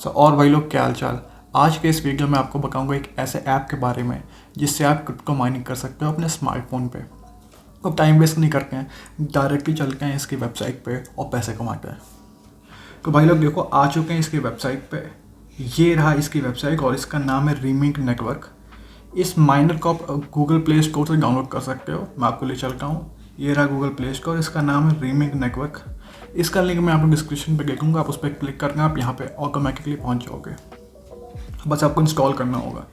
और भाई लोग, क्या हाल चाल। आज के इस वीडियो में आपको बताऊंगा एक ऐसे ऐप के बारे में जिससे आप क्रिप्टो माइनिंग कर सकते हो अपने स्मार्टफोन पे। अब टाइम वेस्ट नहीं करते हैं, डायरेक्टली चलते हैं इसकी वेबसाइट पे और पैसे कमाते हैं। तो भाई लोग देखो, आ चुके हैं इसकी वेबसाइट पे। ये रहा इसकी वेबसाइट और इसका नाम है रीमिंग नेटवर्क। इस माइनर को आप गूगल प्ले स्टोर से डाउनलोड कर सकते हो। मैं आपको ले चलता हूँ। ये रहा गूगल प्ले स्टोर, इसका नाम है रीमिंग नेटवर्क। इसका लिंक मैं आपको डिस्क्रिप्शन पे दे दूँगा, आप उस पर क्लिक करना, आप यहाँ पे ऑटोमेटिकली पहुँच जाओगे। बस आपको इंस्टॉल करना होगा।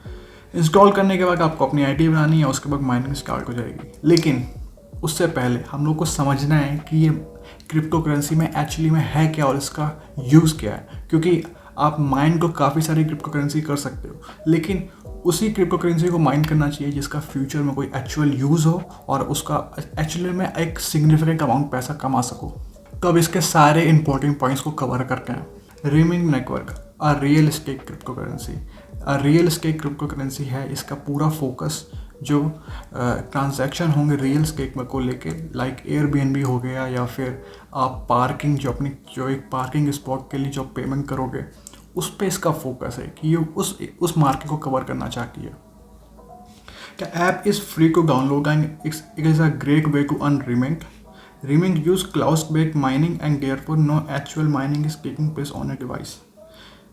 इंस्टॉल करने के बाद आपको अपनी आईडी बनानी है, उसके बाद माइनिंग स्टार्ट हो जाएगी। लेकिन उससे पहले हम लोग को समझना है कि ये क्रिप्टो करेंसी में एक्चुअली में है क्या और इसका यूज़ क्या है। क्योंकि आप माइन तो काफ़ी सारी क्रिप्टो करेंसी कर सकते हो, लेकिन उसी क्रिप्टो करेंसी को माइन करना चाहिए जिसका फ्यूचर में कोई एक्चुअल यूज़ हो और उसका एक्चुअली में एक सिग्निफिकेंट अमाउंट पैसा कमा सको। तो अब इसके सारे इंपॉर्टेंट पॉइंट्स को कवर करते हैं। Reaming network a real estate crypto currency. Real estate crypto currency है। इसका पूरा फोकस जो ट्रांजैक्शन होंगे रियल एस्टेट को लेके, लाइक एयरबीएनबी हो गया, या फिर आप पार्किंग जो एक पार्किंग स्पॉट के लिए जो पेमेंट करोगे, उस पे इसका फोकस है कि ये उस मार्केट को कवर करना चाहती है। The app is free to download and it is a great way to earn Remink. Remink use cloud-based mining and therefore no actual mining is taking place on a device.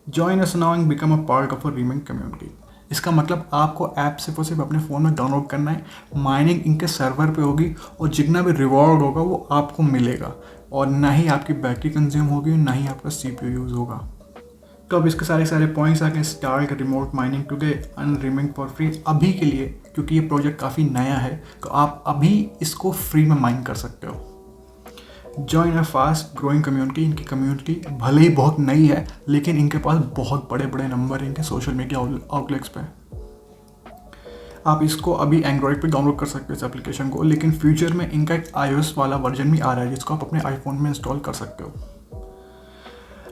Join us now and become a part of a Remink community. इसका मतलब आपको app सिर्फ और सिर्फ अपने phone में download करना है, माइनिंग इनके सर्वर पे होगी और जितना भी रिवॉर्ड होगा वो आपको मिलेगा, और ना ही आपकी बैटरी कंज्यूम होगी, ना ही आपका CPU यूज़ होगा। तो अब इसके सारे पॉइंट्स आके start remote mining today and reaming for free. अभी के लिए, क्योंकि ये प्रोजेक्ट काफ़ी नया है, तो आप अभी इसको फ्री में माइन कर सकते हो। Join a fast growing community. इनकी कम्युनिटी भले ही बहुत नई है, लेकिन इनके पास बहुत बड़े बड़े नंबर हैं इनके सोशल मीडिया आउटलेट्स पे। आप इसको अभी एंड्रॉयड पे डाउनलोड कर सकते हो इस एप्लीकेशन को, लेकिन फ्यूचर में इनका एक iOS वाला वर्जन भी आ रहा है जिसको आप अपने आईफोन में इंस्टॉल कर सकते हो।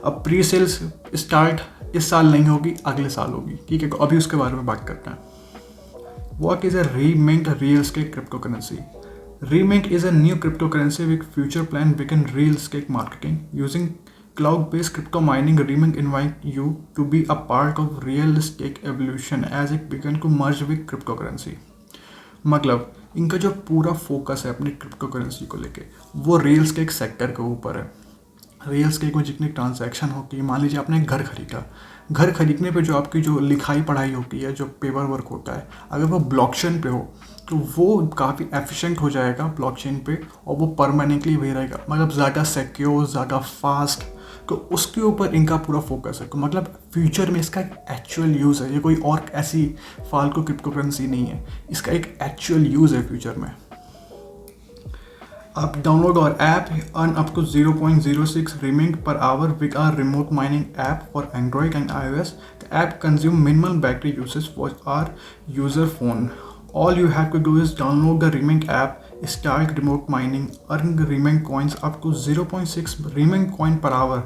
अब प्री सेल्स स्टार्ट इस साल नहीं होगी, अगले साल होगी, ठीक है। तो अभी उसके बारे में बात करते हैं। What is a Remink real estate cryptocurrency? Remink is a new cryptocurrency with future plan begin real estate marketing. Using cloud-based crypto mining, Remink invite you to be a part of real estate evolution as it begin to merge with cryptocurrency. मतलब इनका जो पूरा focus है अपनी crypto currency को लेके, वो real estate sector के ऊपर है। रियल एस्टेट में जितनी ट्रांजैक्शन होती है, मान लीजिए आपने एक घर खरीदा, घर खरीदने पे जो आपकी जो लिखाई पढ़ाई होती है, जो पेपर वर्क होता है, अगर वो ब्लॉकचेन पे हो तो वो काफ़ी एफिशिएंट हो जाएगा ब्लॉकचेन पे, और वो परमानेंटली वही रहेगा, मतलब ज़्यादा सिक्योर, ज़्यादा फास्ट। तो उसके ऊपर इनका पूरा फोकस है। तो मतलब फ्यूचर में इसका एक एक्चुअल यूज़ है, ये कोई और ऐसी फालतू क्रिप्टो करेंसी नहीं है, इसका एक एक्चुअल यूज़ है फ्यूचर में। Up download our app, earn up to 0.06 Remink per hour with our remote mining app for Android and iOS. The app consumes minimal battery usage for our user phone. All you have to do is download the Remink app, start remote mining, earn Remink coins up to 0.6 Remink coin per hour.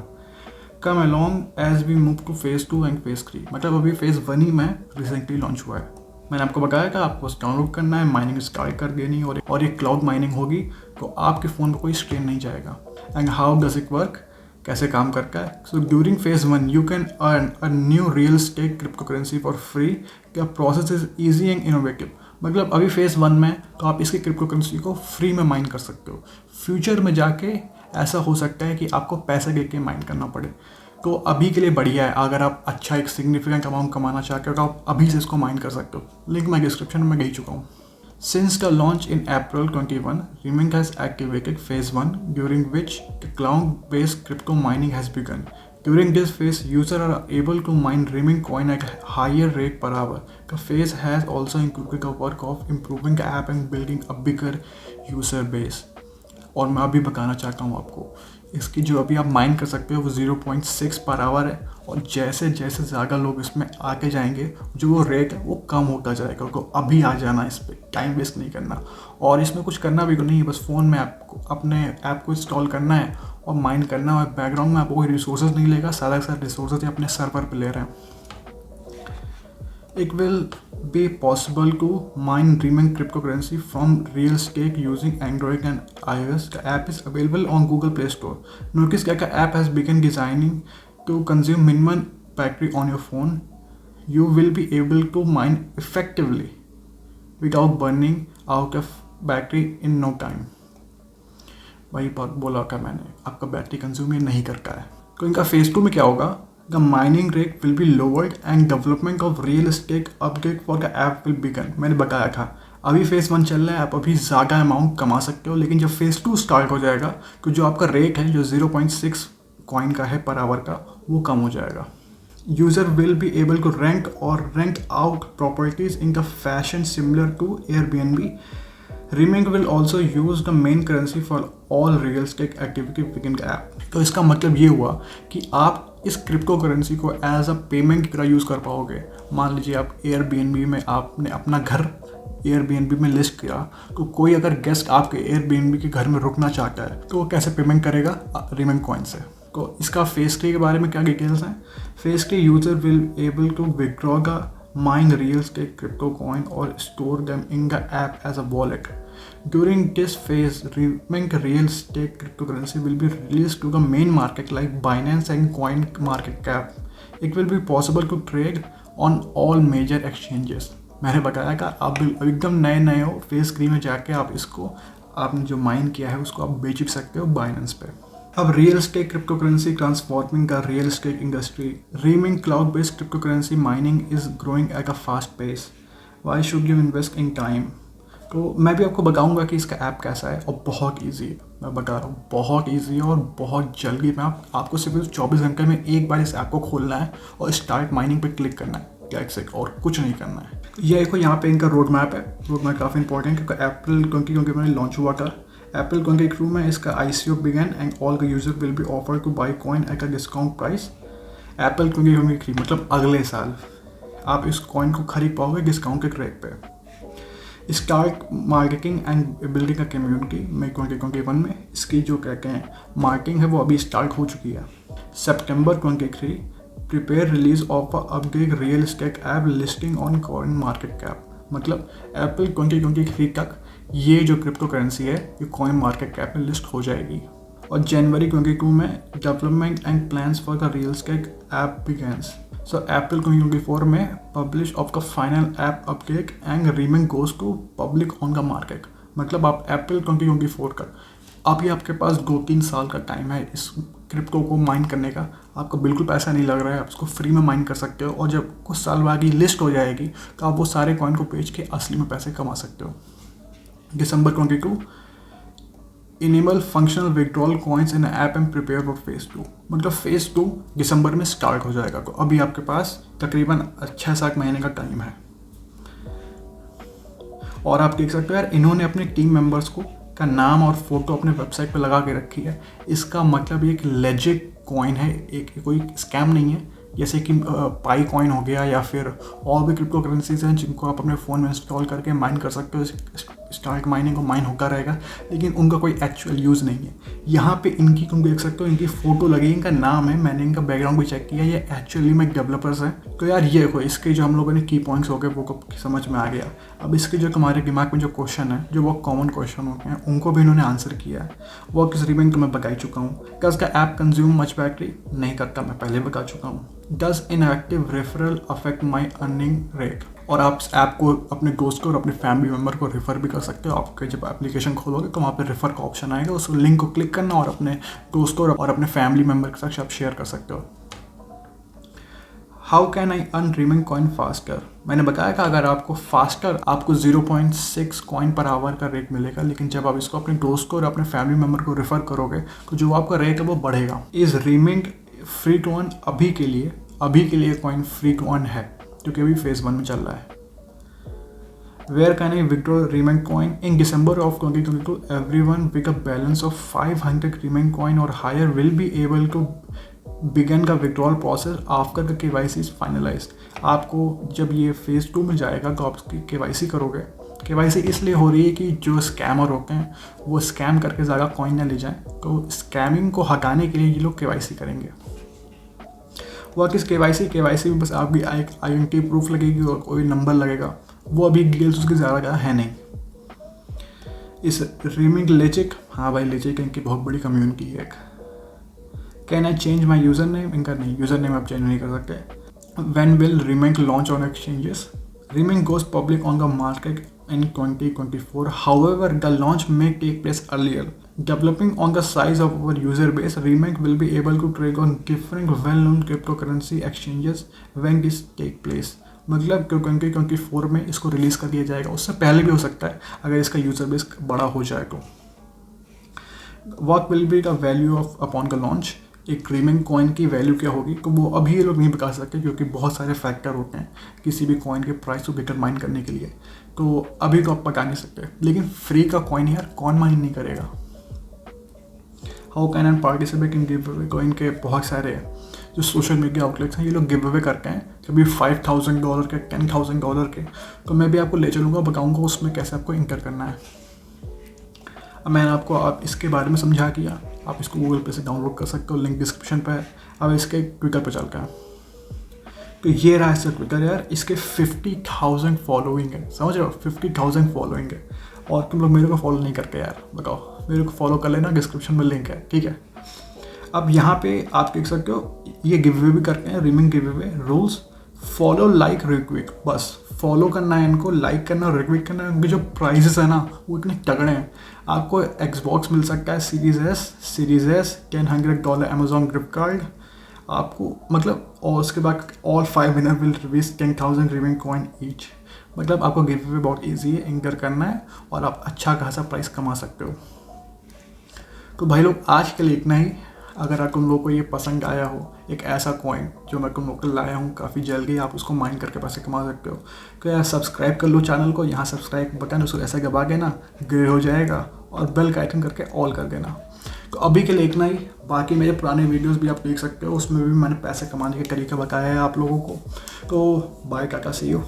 Come along as we move to phase 2 and phase 3. मतलब अभी phase 1 ही में recently launch हुआ है। मैंने आपको बताया था आपको डाउनलोड करना है, माइनिंग स्टार्ट कर देनी, और ये क्लाउड माइनिंग होगी, तो आपके फ़ोन पर कोई स्ट्रेन नहीं जाएगा। And how does it work, कैसे काम करता है। So during phase 1 you can earn a nu real estate crypto currency for free. The process is easy and innovative. मतलब अभी फेज़ 1 में तो आप इसकी क्रिप्टो करेंसी को फ्री में माइन कर सकते हो। फ्यूचर में जाके ऐसा हो सकता है कि आपको पैसे दे के माइन करना पड़े। तो अभी के लिए बढ़िया है, अगर आप अच्छा एक सिग्निफिकेंट अमाउंट कमाना चाहते हो तो आप अभी से इसको माइन कर सकते हो। लिंक मैं डिस्क्रिप्शन में दे चुका हूँ। Since the launch in April 21, Remink has activated phase 1, during which the cloud-based crypto mining has begun. During this phase, users are able to mine Remink coin at a higher rate per hour. The phase has also included the work of improving the app and building a bigger user base. और मैं अभी बताना चाहता हूँ आपको, इसकी जो अभी आप माइन कर सकते हो वो 0.6 पर आवर है, और जैसे जैसे ज़्यादा लोग इसमें आके जाएंगे जो वो रेट है वो कम होता जाएगा। तो अभी आ जाना इस पर, टाइम वेस्ट नहीं करना, और इसमें कुछ करना भी नहीं है, बस फ़ोन में आपको अपने ऐप को इंस्टॉल करना है और माइन करना है। बैकग्राउंड में आपको कोई रिसोर्सेज नहीं लेगा, सारा सारा रिसोर्सेज अपने सर्वर पर ले रहे हैं। It will be possible to mine Remink cryptocurrency from real estate using Android and iOS. The app is available on Google Play Store. Notice that the app has begun designing to consume minimum battery on your phone, you will be able to mine effectively without burning out of battery in no time. वही बात बोला था मैंने, आपका battery consume ये नहीं करता है। तो इनका फेज 2 में क्या होगा, the mining rate will be lowered and development of real estate update for the app will begin. मैंने बताया था अभी फेज 1 चल रहा है, आप अभी ज़्यादा अमाउंट कमा सकते हो, लेकिन जब फेज 2 स्टार्ट हो जाएगा तो जो आपका रेट है जो 0.6 कॉइन का है पर आवर का, वो कम हो जाएगा। User will be able to rent out properties in the fashion similar to Airbnb. Remink will also use the main currency for all real estate activity within the app। तो इसका मतलब ये हुआ कि आप इस क्रिप्टो करेंसी को as a payment की तरह यूज़ कर पाओगे। मान लीजिए आप एयरबीएनबी में आपने अपना घर एयरबीएनबी में लिस्ट किया, तो कोई अगर गेस्ट आपके एयरबीएनबी के घर में रुकना चाहता है तो वो कैसे पेमेंट करेगा, रिमिंक कॉइन से। तो इसका फेज 3 के बारे में क्या डिटेल्स हैं। Phase 3 user will able to withdraw the mine real estate crypto coin or store them in the app as a wallet. During this phase, Remink real estate cryptocurrency will be released to the main market like Binance and CoinMarketCap. It will be possible to trade on all major exchanges. मैंने बताया कि आप एकदम नए हो, phase 3 में जाके आप इसको आपने जो माइन किया है उसको आप बेच भी सकते हो बाइनेंस पे। अब real estate crypto currency transforming का real estate industry. Reaming cloud based crypto currency mining is growing at a fast pace. Why should you invest in time. तो मैं भी आपको बताऊंगा कि इसका ऐप कैसा है और बहुत इजी है। मैं बता रहा हूँ बहुत इजी है और बहुत जल्दी में आपको सिर्फ 24 घंटे में एक बार इस ऐप को खोलना है और स्टार्ट माइनिंग पे क्लिक करना है, और कुछ नहीं करना है। ये देखो यहाँ पे इनका रोड मैप है। रोड मैप काफ़ी इंपॉर्टेंट है क्योंकि अप्रैल क्योंकि मैंने लॉन्च हुआ था अप्रैल 22 में इसका ICO begin and all the user will be offer to buy coin at a discount price. April 23 मतलब अगले साल आप इस कॉइन को खरीद पाओगे डिस्काउंटेड रेट पे। Start marketing and building a community में 2021 में इसकी जो कहते हैं मार्केटिंग है वो अभी स्टार्ट हो चुकी है। सितंबर 23 prepare release of update real estate app listing on CoinMarketCap। मतलब अप्रैल 2023 तक ये जो क्रिप्टो करेंसी है ये CoinMarketCap में लिस्ट हो जाएगी। और जनवरी 22 में development and plans for the real estate app begins. So April 2024 में publish of the final app update and reaming goes to public on the market. मतलब आप अप्रैल 2024 तक अभी आपके पास 2-3 साल का टाइम है इस क्रिप्टो को माइन करने का। आपको बिल्कुल पैसा नहीं लग रहा है, आप इसको फ्री में माइन कर सकते हो और जब कुछ साल बाद ये लिस्ट हो जाएगी तो आप वो सारे कॉइन को बेच के असली में पैसे कमा सकते हो। December 22 enable functional withdrawal coins in app and prepare for phase 2। मतलब फेज 2 दिसंबर में स्टार्ट हो जाएगा। तो अभी आपके पास तकरीबन 6-7 महीने का टाइम है। और आप देख सकते हो यार इन्होंने अपने टीम मेंबर्स को का नाम और फोटो अपने वेबसाइट पे लगा के रखी है। इसका मतलब ये एक लेजिट कॉइन है, एक कोई स्कैम नहीं है जैसे कि पाई कॉइन हो गया या फिर और भी क्रिप्टो करेंसीज हैं जिनको आप अपने फ़ोन में इंस्टॉल करके माइन कर सकते हो। स्टार्ट माइनिंग को माइन होता रहेगा लेकिन उनका कोई एक्चुअल यूज़ नहीं है। यहाँ पे इनकी तुम देख सकते हो इनकी फ़ोटो लगी, इनका नाम है, मैंने इनका बैकग्राउंड भी चेक किया, ये एक्चुअली में डेवलपर्स हैं। तो यार ये देखो इसके जो हम लोगों ने की पॉइंट्स हो गए वो समझ में आ गया। अब इसके जो तुम्हारे दिमाग में जो क्वेश्चन है जो वो कॉमन क्वेश्चन होते हैं उनको भी इन्होंने आंसर किया है। वो किस रिमिंग तो मैं बता ही चुका हूँ। क्या इसका ऐप कंज्यूम मच बैटरी नहीं करता, मैं पहले बता चुका हूँ। Does inactive referral affect my earning rate. और आप इस ऐप को अपने दोस्त को और अपने फैमिली मेम्बर को रेफ़र भी कर सकते हो। आपके जब एप्लीकेशन खोलोगे तो वहाँ पे रेफ़र का ऑप्शन आएगा, उस लिंक को क्लिक करना और अपने दोस्तों और अपने फैमिली मेम्बर के साथ आप शेयर कर सकते हो। How can I earn rhyming coin faster. मैंने बताया कि अगर आपको फास्टर आपको 0.6 कॉइन पर आवर का रेट मिलेगा, लेकिन जब आप इसको अपने दोस्त को और अपने फैमिली मेम्बर को रेफ़र करोगे तो जो आपका रेट है वो बढ़ेगा। Is Remink free to earn. अभी के लिए कॉइन फ्री टू अर्न है क्योंकि अभी फेज 1 में चल रहा है। Where can I withdraw reaming coin. In December of 2022 everyone with a balance of 500 reaming coin और higher will be able to begin का withdrawal process after the KYC is finalised. आपको जब ये फेज 2 में जाएगा तो आप उसकी KYC करोगे। KYC इसलिए हो रही है कि जो स्कैमर होते हैं वो स्कैम करके ज़्यादा कॉइन ना ले जाएं, तो स्कैमिंग को हटाने के लिए ये लोग KYC करेंगे। वो किस KYC में बस आपकी आइडेंटिटी प्रूफ लगेगी और कोई नंबर लगेगा। वो अभी डिटेल्स उसकी ज़्यादा है नहीं। इस रिमिंग लेजिक, हाँ भाई लेजिक इनकी बहुत बड़ी कम्युनिटी है। Can I change my user name, इनका नहीं, यूज़र नेम आप चेंज नहीं कर सकते। When will remake launch on exchanges, remake goes public on the market in 2024. However, the launch may take place earlier. Developing on the size of our user base, Remake will be able to trade on different well-known cryptocurrency exchanges when this take place. मतलब 2024 में इसको release कर दिया जाएगा, उससे पहले भी हो सकता है अगर इसका यूज़र बेस बड़ा हो जाए तो। What will be the value of upon the launch? एक रीमेक कॉइन की वैल्यू क्या होगी, तो वो अभी ये लोग नहीं बता सकते क्योंकि बहुत सारे फैक्टर होते हैं किसी भी कॉइन के प्राइस को डिटरमाइन करने के लिए, तो अभी तो आप बता नहीं सकते। लेकिन फ्री का कॉइन यार कौन माइन नहीं करेगा। How can an participate in give away coin के बहुत सारे जो सोशल मीडिया आउटलेट्स हैं ये लोग गिव अवे करते हैं, कभी $5,000 के, $10,000 के, तो मैं भी आपको ले चलूँगा, बताऊँगा उसमें कैसे आपको इंटर करना है। अब मैंने आपको आप इसके बारे में समझा किया, आप इसको गूगल पे से डाउनलोड कर सकते हो, लिंक डिस्क्रिप्शन पे है। अब इसके ट्विटर पे चलते हैं, तो ये रहा इसका ट्विटर यार, इसके 50,000 फॉलोइंग है, समझ रहे हो, 50,000 फॉलोइंग है। और तुम लोग मेरे को फॉलो नहीं करते यार, बताओ, मेरे को फॉलो कर लेना, डिस्क्रिप्शन में लिंक है, ठीक है। अब यहाँ पे आप देख सकते हो ये गिव अवे भी करते हैं, reaming give away rules, follow like रिक्विक, बस फॉलो करना है इनको, लाइक करना और रिक्विक करना है। उनके जो प्राइजेस है ना वो इतने तगड़े हैं। आपको एक्सबॉक्स मिल सकता है series S $100 Amazon gift card आपको, मतलब, और उसके बाद all 5 winner will receive 10,000 reaming coin each. मतलब आपको गिव अवे बहुत ईजी है, इंटर करना है और आप अच्छा खासा प्राइस कमा सकते हो। तो भाई लोग आज के लिए इतना ही। अगर तुम लोग को ये पसंद आया हो, एक ऐसा कॉइन जो मैं तुम लोग को लाया हूँ काफ़ी जल्दी, आप उसको माइन करके पैसे कमा सकते हो, तो यार सब्सक्राइब कर लो चैनल को। यहाँ सब्सक्राइब बटन उसको ऐसा दबा देना, ग्रे हो जाएगा, और बेल का आइकन करके ऑल कर देना। तो अभी के लिए इतना ही। बाकी मेरे पुराने वीडियोस भी आप देख सकते हो, उसमें भी मैंने पैसे कमाने के तरीके बताया है आप लोगों को। तो बाय, टाटा, सी यू।